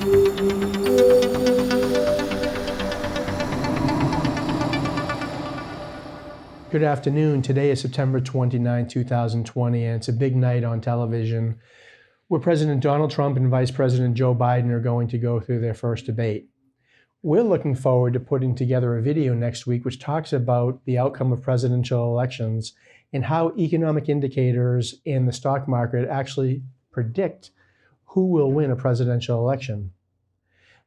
Good afternoon. Today is September 29, 2020, and it's a big night on television where President Donald Trump and Vice President Joe Biden are going to go through their first debate. We're looking forward to putting together a video next week which talks about the outcome of presidential elections and how economic indicators in the stock market actually predict who will win a presidential election.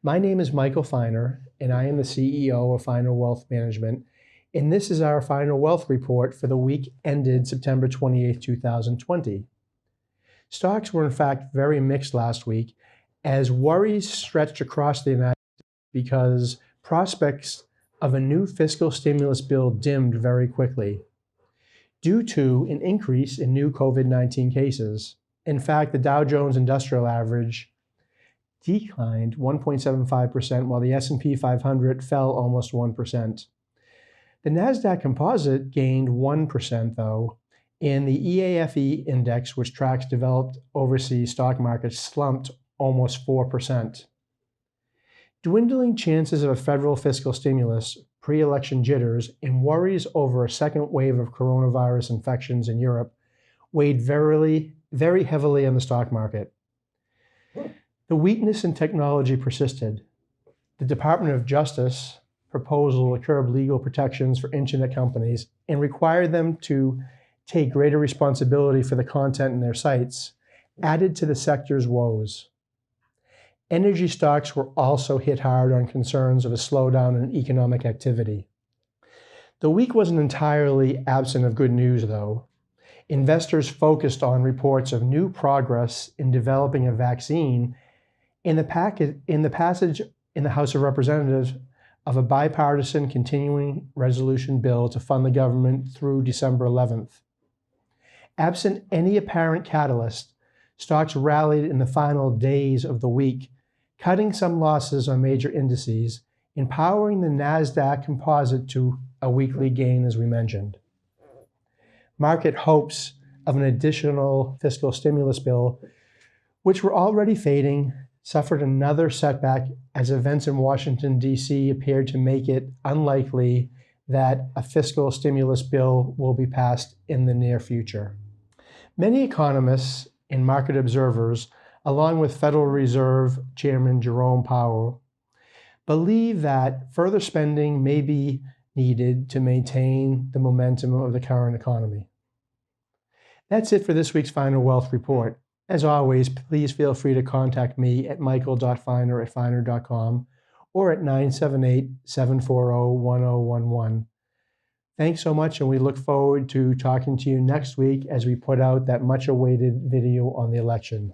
My name is Michael Feiner, and I am the CEO of Feiner Wealth Management. And this is our Feiner Wealth Report for the week ended September 28, 2020. Stocks were in fact very mixed last week as worries stretched across the United States because prospects of a new fiscal stimulus bill dimmed very quickly due to an increase in new COVID-19 cases. In fact, the Dow Jones Industrial Average declined 1.75%, while the S&P 500 fell almost 1%. The NASDAQ Composite gained 1%, though, and the EAFE index, which tracks developed overseas stock markets, slumped almost 4%. Dwindling chances of a federal fiscal stimulus, pre-election jitters, and worries over a second wave of coronavirus infections in Europe weighed very heavily on the stock market. The weakness in technology persisted. The Department of Justice proposal to curb legal protections for internet companies and require them to take greater responsibility for the content in their sites added to the sector's woes. Energy stocks were also hit hard on concerns of a slowdown in economic activity. The week wasn't entirely absent of good news, though. Investors focused on reports of new progress in developing a vaccine in the passage in the House of Representatives of a bipartisan continuing resolution bill to fund the government through December 11th. Absent any apparent catalyst, stocks rallied in the final days of the week, cutting some losses on major indices, empowering the NASDAQ Composite to a weekly gain, as we mentioned. Market hopes of an additional fiscal stimulus bill, which were already fading, suffered another setback as events in Washington, D.C. appeared to make it unlikely that a fiscal stimulus bill will be passed in the near future. Many economists and market observers, along with Federal Reserve Chairman Jerome Powell, believe that further spending may be needed to maintain the momentum of the current economy. That's it for this week's Feiner Wealth Report. As always, please feel free to contact me at michael.feiner@feiner.com or at 978-740-1011. Thanks so much, and we look forward to talking to you next week as we put out that much-awaited video on the election.